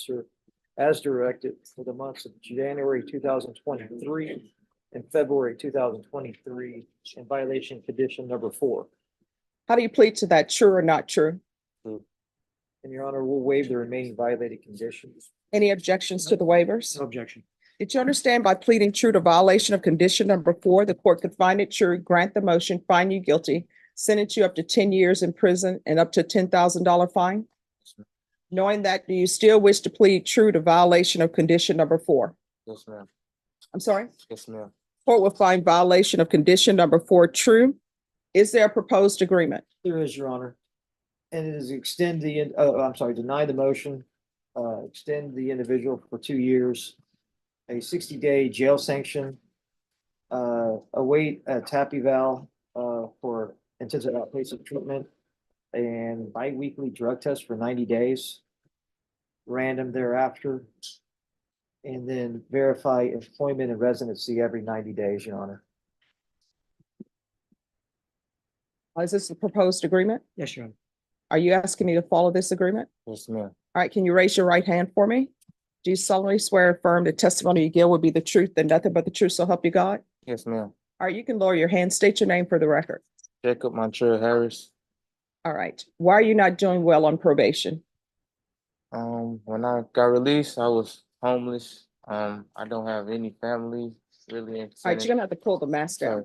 officer as directed for the months of January 2023 and February 2023 in violation condition number 4. How do you plead to that, true or not true? And Your Honor, we'll waive the remaining violated conditions. Any objections to the waivers? No objection. Did you understand by pleading true to violation of condition number 4, the court could find it true, grant the motion, find you guilty, sentence you up to 10 years in prison and up to $10,000 fine? Knowing that, do you still wish to plead true to violation of condition number 4? Yes, ma'am. I'm sorry? Yes, ma'am. Court will find violation of condition number 4 true. Is there a proposed agreement? There is, Your Honor. And it is deny the motion, extend the individual for 2 years, a 60-day jail sanction, await a TAP eval for intensive outpatient treatment, and bi-weekly drug test for 90 days, random thereafter, and then verify employment and residency every 90 days, Your Honor. Is this the proposed agreement? Yes, Your Honor. Are you asking me to follow this agreement? Yes, ma'am. All right, can you raise your right hand for me? Do you solemnly swear or affirm the testimony you give will be the truth and nothing but the truth, so help you God? Yes, ma'am. All right, you can lower your hand. State your name for the record. Jacob Montreal Harris. All right. Why are you not doing well on probation? When I got released, I was homeless. I don't have any family really in All right, you're gonna have to pull the mask down. Sorry.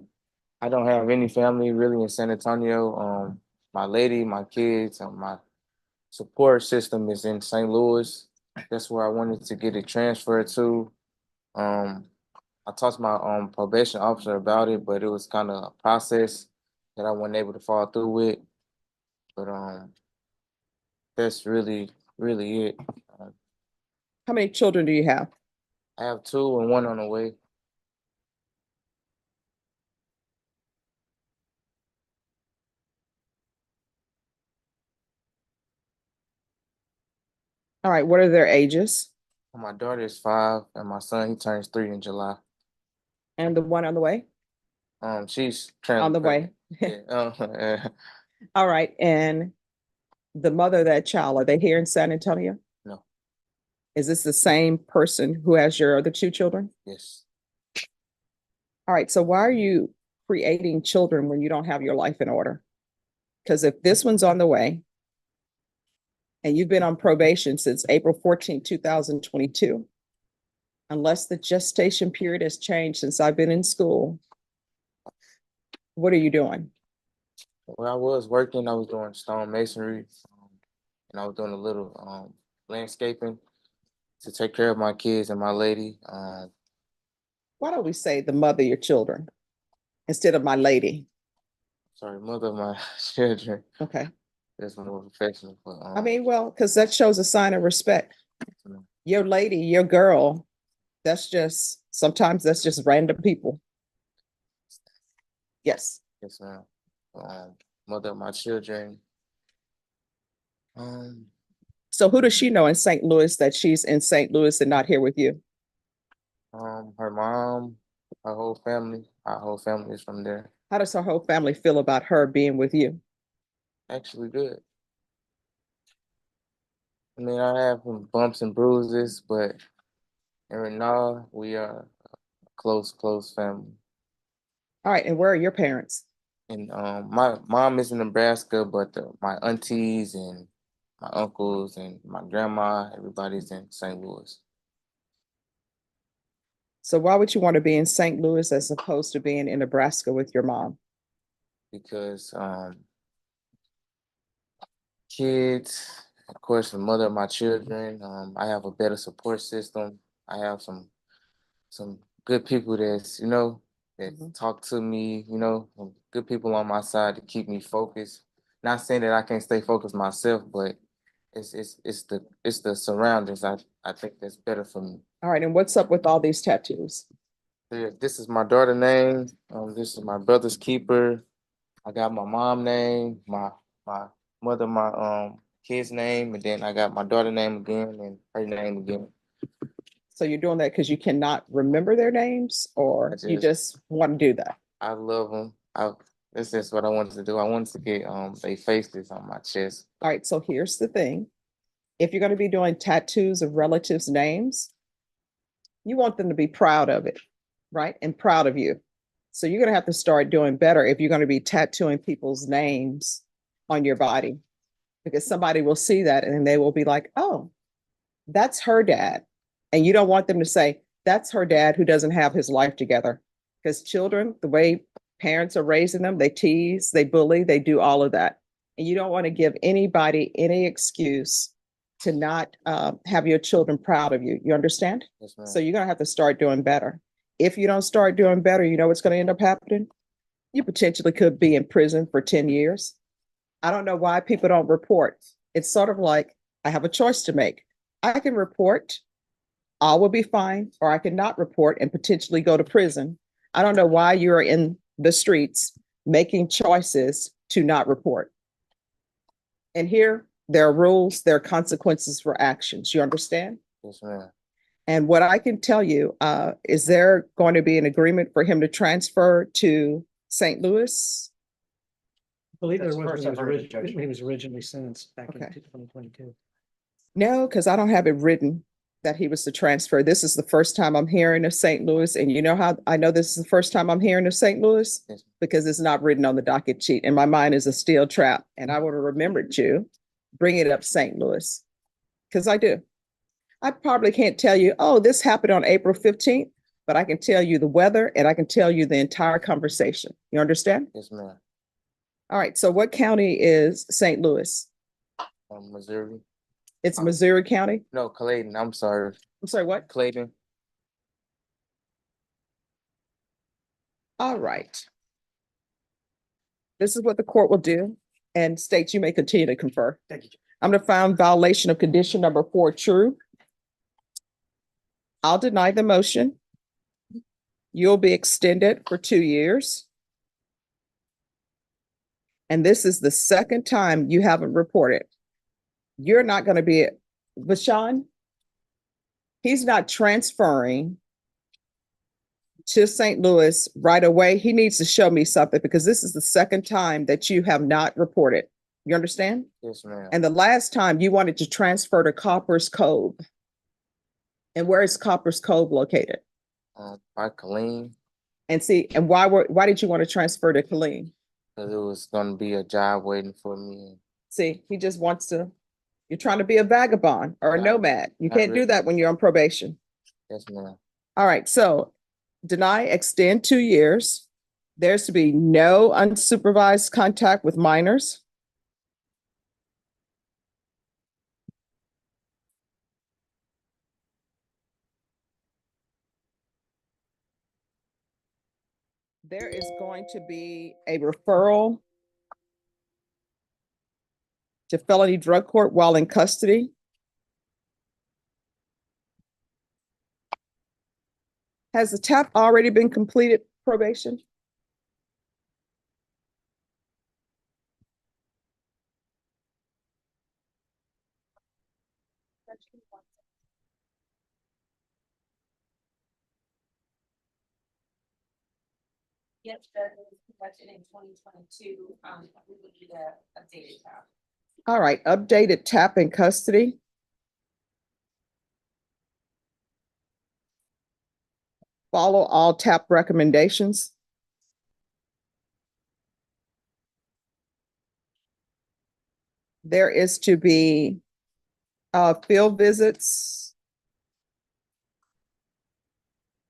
I don't have any family really in San Antonio. My lady, my kids, my support system is in St. Louis. That's where I wanted to get it transferred to. I talked to my probation officer about it, but it was kind of a process that I wasn't able to follow through with. But that's really it. How many children do you have? I have 2 and 1 on the way. All right, what are their ages? My daughter is 5, and my son, he turns 3 in July. And the one on the way? She's On the way. Yeah. All right, and the mother of that child, are they here in San Antonio? No. Is this the same person who has your other 2 children? Yes. All right, so why are you creating children when you don't have your life in order? Because if this one's on the way, and you've been on probation since April 14, 2022, unless the gestation period has changed since I've been in school, what are you doing? When I was working, I was doing stone masonry, and I was doing a little landscaping to take care of my kids and my lady. Why don't we say the mother of your children instead of my lady? Sorry, mother of my children. Okay. That's more professional. But, I mean, well, because that shows a sign of respect. Mm. Your lady, your girl, sometimes that's just random people. Yes. Yes, ma'am. Mother of my children. So who does she know in St. Louis that she's in St. Louis and not here with you? Her mom, her whole family. Our whole family is from there. How does her whole family feel about her being with you? Actually good. I mean, I have some bumps and bruises, but in all, we are a close family. All right, and where are your parents? And my mom is in Nebraska, but my aunties and my uncles and my grandma, everybody's in St. Louis. So why would you want to be in St. Louis as opposed to being in Nebraska with your mom? Because kids, of course, the mother of my children, I have a better support system. I have some good people that talk to me, good people on my side to keep me focused. Not saying that I can't stay focused myself, but it's the surroundings. I think that's better for me. All right, and what's up with all these tattoos? This is my daughter's name. This is my brother's keeper. I got my mom's name, my mother, my kid's name, and then I got my daughter's name again and her name again. So you're doing that because you cannot remember their names, or you just want to do that? I love them. This is what I wanted to do. I wanted to get their faces on my chest. All right, so here's the thing. if you're going to be doing tattoos of relatives' names, you want them to be proud of it, right? And proud of you. So you're going to have to start doing better if you're going to be tattooing people's names on your body, because somebody will see that and they will be like, oh, that's her dad. And you don't want them to say, that's her dad who doesn't have his life together. Because children, the way parents are raising them, they tease, they bully, they do all of that. And you don't want to give anybody any excuse to not have your children proud of you. You understand? Yes, ma'am. So you're going to have to start doing better. If you don't start doing better, you know what's going to end up happening? You potentially could be in prison for 10 years. I don't know why people don't report. It's sort of like, I have a choice to make. I can report, all will be fine, or I can not report and potentially go to prison. I don't know why you're in the streets making choices to not report. And here, there are rules, there are consequences for actions. You understand? Yes, ma'am. And what I can tell you, is there going to be an agreement for him to transfer to St. Louis? I believe there That's the was, first when I've heard of it, when Judge. he was originally sentenced back in Okay. 2022. No, because I don't have it written that he was to transfer. This is the first time I'm hearing of St. Louis. And you know how I know this is the first time I'm hearing of St. Louis? Yes. Because it's not written on the docket sheet. And my mind is a steel trap. And I would have remembered you. Bring it up St. Louis. Because I do. I probably can't tell you, oh, this happened on April 15th, but I can tell you the weather and I can tell you the entire conversation. You understand? Yes, ma'am. All right. So what county is St. Louis? Missouri. It's Missouri County. No, Clayton. I'm sorry. I'm sorry, what? Clayton. All right. This is what the court will do, and states you may continue to confer. Thank you. I'm going to find violation of condition number 4 true. I'll deny the motion. You'll be extended for 2 years. And this is the second time you haven't reported. You're not going to be, Vashawn, he's not transferring to St. Louis right away. He needs to show me something because this is the second time that you have not reported. You understand? Yes, ma'am. And the last time you wanted to transfer to Copper's Cove. And where is Copper's Cove located? By Kaale, And see, and why did you want to transfer to Kaale? because it was gonna be a job waiting for me. See, he just wants to, you're trying to be a vagabond or a Not- nomad. You not can't do really. that when you're on probation. Yes, ma'am. All right, so deny, extend 2 years. There's to be no unsupervised contact with minors. There is going to be a referral to felony drug court while in custody. Has the TAP already been completed, probation? Yes, that was conducted in 2022. We would need a updated tab. All right, updated TAP in custody. Follow all TAP recommendations. There is to be field visits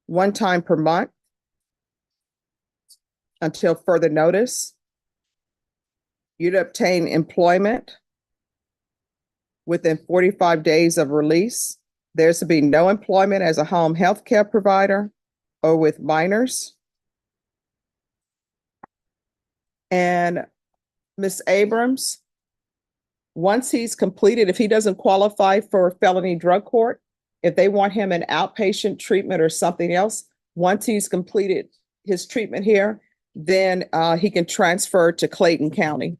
1 time per month until further notice. You'd obtain employment within 45 days of release. There's to be no employment as a home health care provider or with minors. And Ms. Abrams, once he's completed, if he doesn't qualify for felony drug court, if they want him in outpatient treatment or something else, once he's completed his treatment here, then he can transfer to Clayton County.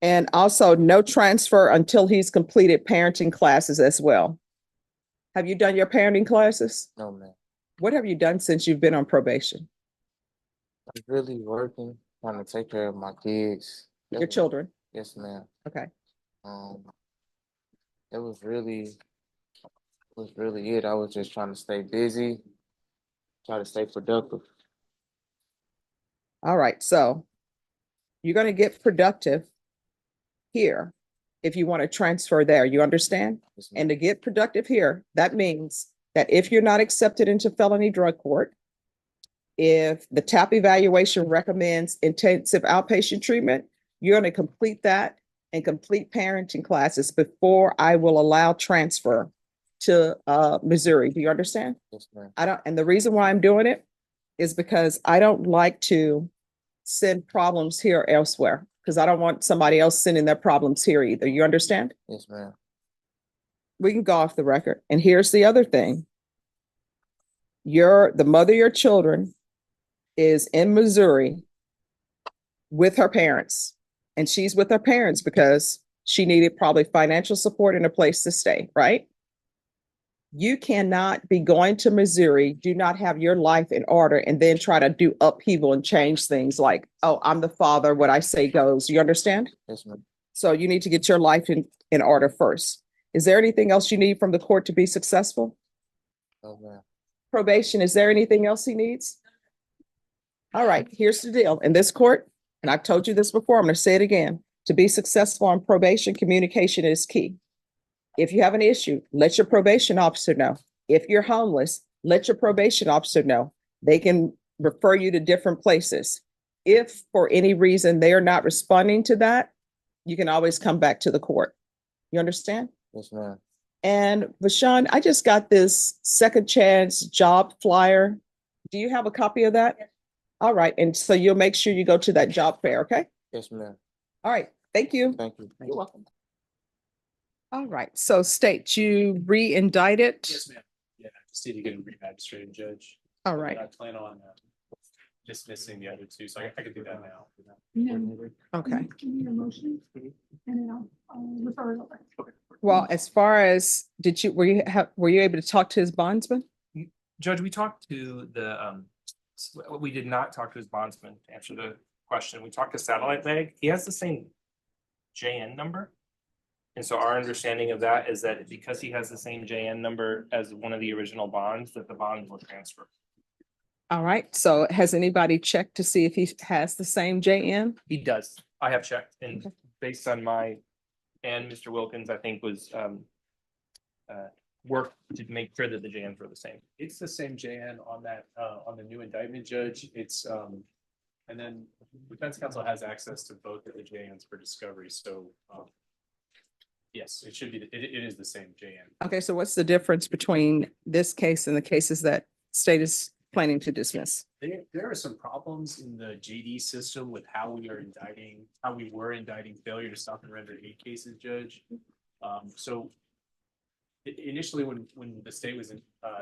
And also no transfer until he's completed parenting classes as well. Have you done your parenting classes? No, ma'am. What have you done since you've been on probation? I'm really working, trying to take care of my kids. Your children? Yes, ma'am. Okay. Um, it was really it. I was just trying to stay busy, try to stay productive. All right. So you're going to get productive here if you want to transfer there. You understand? Yes, ma'am. And to get productive here, that means that if you're not accepted into felony drug court, if the TAP evaluation recommends intensive outpatient treatment, you're going to complete that and complete parenting classes before I will allow transfer to Missouri. Do you understand? Yes, ma'am. And the reason why I'm doing it is because I don't like to send problems here elsewhere, because I don't want somebody else sending their problems here either. You understand? Yes, ma'am. We can go off the record. And here's the other thing. The mother of your children is in Missouri with her parents. And she's with her parents because she needed probably financial support and a place to stay, right? You cannot be going to Missouri, do not have your life in order, and then try to do upheaval and change things like, oh, I'm the father, what I say goes. You understand? Yes, ma'am. So you need to get your life in order first. Is there anything else you need from the court to be successful? No, ma'am. Probation, is there anything else he needs? All right, here's the deal. In this court, and I've told you this before, I'm going to say it again. To be successful on probation, communication is key. If you have an issue, let your probation officer know. If you're homeless, let your probation officer know. They can refer you to different places. If for any reason they are not responding to that, you can always come back to the court. You understand? Yes, ma'am. And Vashawn, I just got this second chance job flyer. Do you have a copy of that? All right. And so you'll make sure you go to that job fair, okay? Yes, ma'am. All right. Thank you. Thank you. You're welcome. All right. So State, you re-indicted? Yes, ma'am. Yeah, I just need to get a re-magistrated judge. All right. I plan on dismissing the other two, so I can do that now. Okay. Give me your motion and then I'll refer it over. Well, as far as, were you able to talk to his bondsman? Judge, we talked to the, we did not talk to his bondsman to answer the question. We talked to Satellite Leg. He has the same JN number. And so our understanding of that is that because he has the same JN number as one of the original bonds, that the bond will transfer. All right. So has anybody checked to see if he has the same JN? He does. I have checked, and based on my and Mr. Wilkins, I think was work to make sure that the JNs were the same. It's the same JN on that on the new indictment, Judge. It's and then defense counsel has access to both of the JNs for discovery. So yes, it should be. It is the same JN. Okay. So what's the difference between this case and the cases that State is planning to dismiss? There are some problems in the JD system with how we were indicting failure to stop and render aid cases, Judge. So initially when the state was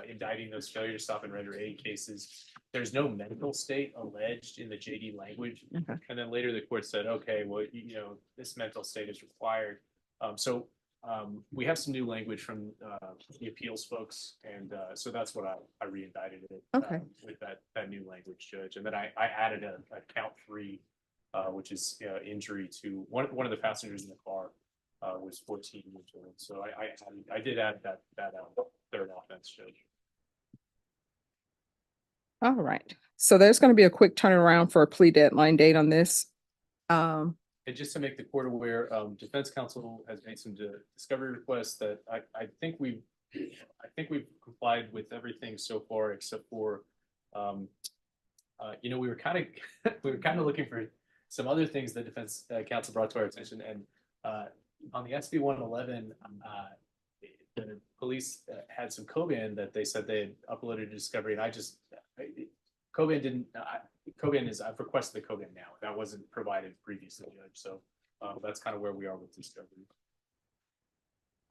indicting those failure to stop and render aid cases, there's no mental state alleged in the JD language. Okay. And then later the court said, okay, well, you know, this mental state is required. We have some new language from the appeals folks, and so that's what I re-indicted it. Okay. With that new language, Judge, and then I added a count 3, which is injury to one of the passengers in the car was 14 years old. So I did add that third offense, Judge. All right. So there's going to be a quick turnaround for a plea deadline date on this. And just to make the court aware, defense counsel has made some discovery requests that I think we've complied with everything so far, except for, we were kind of looking for some other things that defense counsel brought to our attention. And on the SB 111, the police had some Coban that they said they had uploaded to discovery, and Coban didn't. Coban is, I've requested the Coban now. That wasn't provided previously, Judge. So that's kind of where we are with discovery.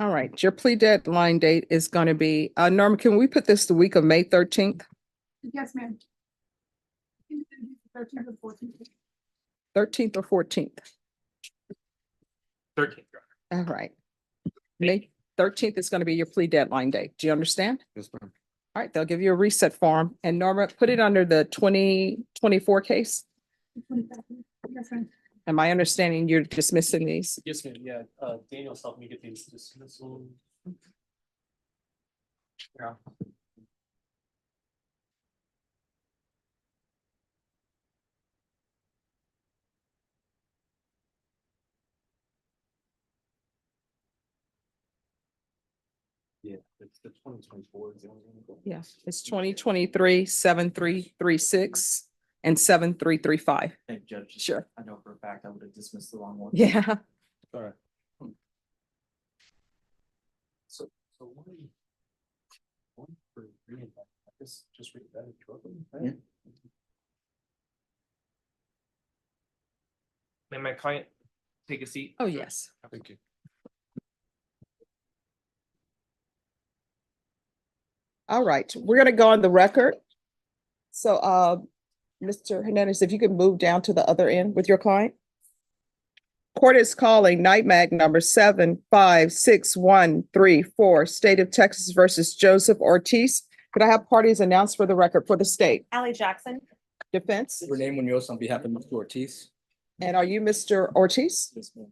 All right. Your plea deadline date is going to be, Norma, can we put this the week of May 13th? Yes, ma'am. 13th or 14th. 13th or 14th? 13th, Your Honor. All right. May 13th is going to be your plea deadline date. Do you understand? Yes, ma'am. All right, they'll give you a reset form. And Norma, put it under the 2024 case. Yes, ma'am. Am I understanding you're dismissing these? Yes, ma'am. Yeah, Daniel's helped me get these dismissal. Yeah. Yeah, it's the 2024. Yes, it's 2023 7336 and 7335. Thank you, Judge. Sure. I know for a fact I would have dismissed the wrong one. Yeah. All right. So one for reading that, I guess just read that shortly, right? Yeah. May my client take a seat? Oh, yes. Thank you. All right, we're going to go on the record. So, Mr. Hernandez, if you could move down to the other end with your client. Court is calling NIMAG number 756134, State of Texas versus Joseph Ortiz. Could I have parties announced for the record for the state? Allie Jackson. Defense? Renee Munoz on behalf of Mr. Ortiz. And are you Mr. Ortiz? Yes, ma'am.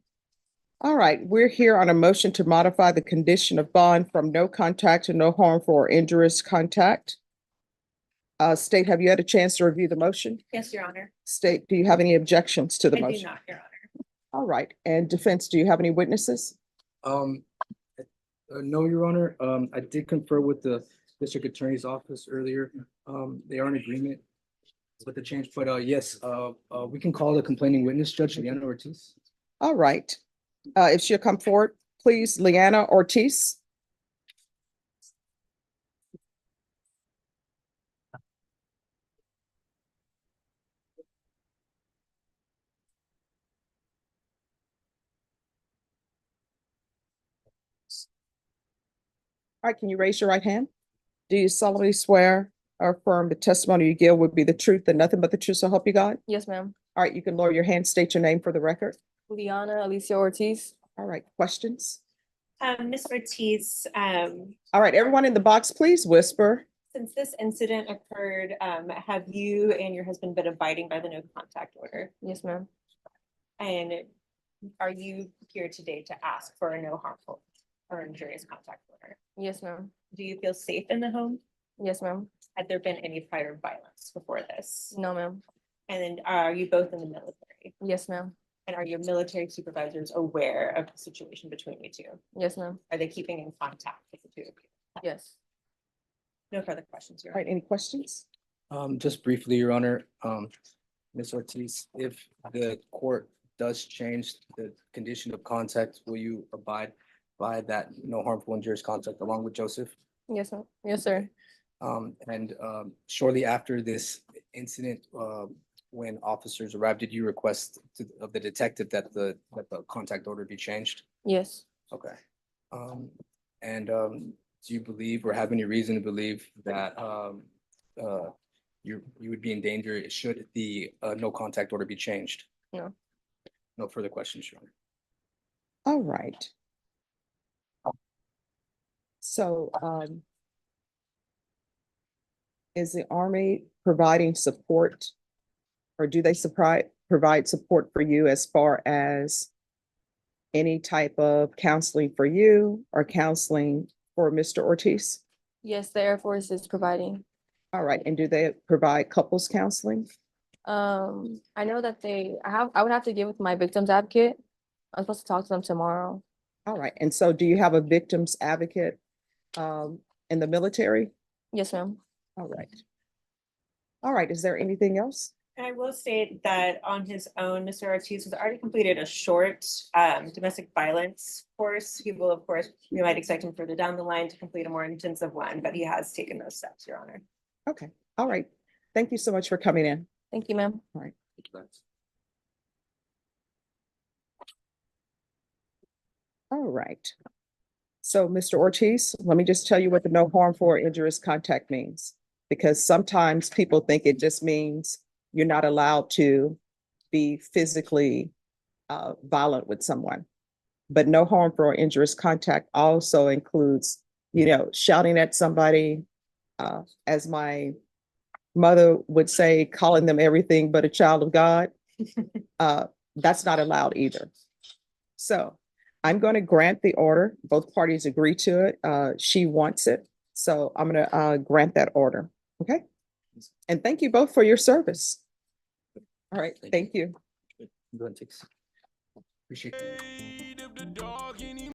All right, we're here on a motion to modify the condition of bond from no contact to no harmful or injurious contact. State, have you had a chance to review the motion? Yes, Your Honor. State, do you have any objections to the I do motion? not, Your Honor. All right, and defense, do you have any witnesses? No, Your Honor. I did confer with the district attorney's office earlier. They are in agreement with the change, but yes, we can call the complaining witness, Judge Leanna Ortiz. All right, if she'll come forward, please, Leanna Ortiz. All right, can you raise your right hand? Do you solemnly swear or affirm the testimony you give would be the truth and nothing but the truth, so help you God? Yes, ma'am. All right, you can lower your hand, state your name for the record. Liana Alicia Ortiz. All right, questions? Ms. Ortiz, All right, everyone in the box, please whisper. since this incident occurred, have you and your husband been abiding by the no contact order? Yes, ma'am. And are you here today to ask for a no harmful or injurious contact order? Yes, ma'am. Do you feel safe in the home? Yes, ma'am. Had there been any prior violence before this? No, ma'am. And then are you both in the military? Yes, ma'am. And are your military supervisors aware of the situation between you two? Yes, ma'am. Are they keeping in contact with the two of you? Yes. No further questions, Your All right, any questions? Just briefly, Your Honor, Ms. Ortiz, if the court does change the condition of contact, will you abide by that no harmful injurious contact along with Joseph? Yes, ma'am. Yes, sir. Shortly after this incident, when officers arrived, did you request of the detective that the contact order be changed? Yes. Okay. Do you believe or have any reason to believe that you would be in danger should the no contact order be changed? No. No further questions, Your Honor. All right. So, is the Army providing support? Or do they provide support for you as far as any type of counseling for you or counseling for Mr. Ortiz? Yes, the Air Force is providing. All right, and do they provide couples counseling? I know that I would have to get with my victim's advocate. I'm supposed to talk to them tomorrow. All right, and so do you have a victim's advocate in the military? Yes, ma'am. All right. All right, is there anything else? And I will state that on his own, Mr. Ortiz has already completed a short domestic violence course. He will, of course, we might expect him further down the line to complete a more intensive one, but he has taken those steps, Your Honor. Okay, all right. Thank you so much for coming in. Thank you, ma'am. All right. All right. So, Mr. Ortiz, let me just tell you what the no harmful or injurious contact means, because sometimes people think it just means you're not allowed to be physically violent with someone. But no harmful or injurious contact also includes, shouting at somebody, as my mother would say, calling them everything but a child of God. That's not allowed either. So I'm going to grant the order. Both parties agree to it. She wants it. So I'm going to grant that order. Okay. And thank you both for your service. All right. Thank you. Go ahead, Tix. Appreciate it.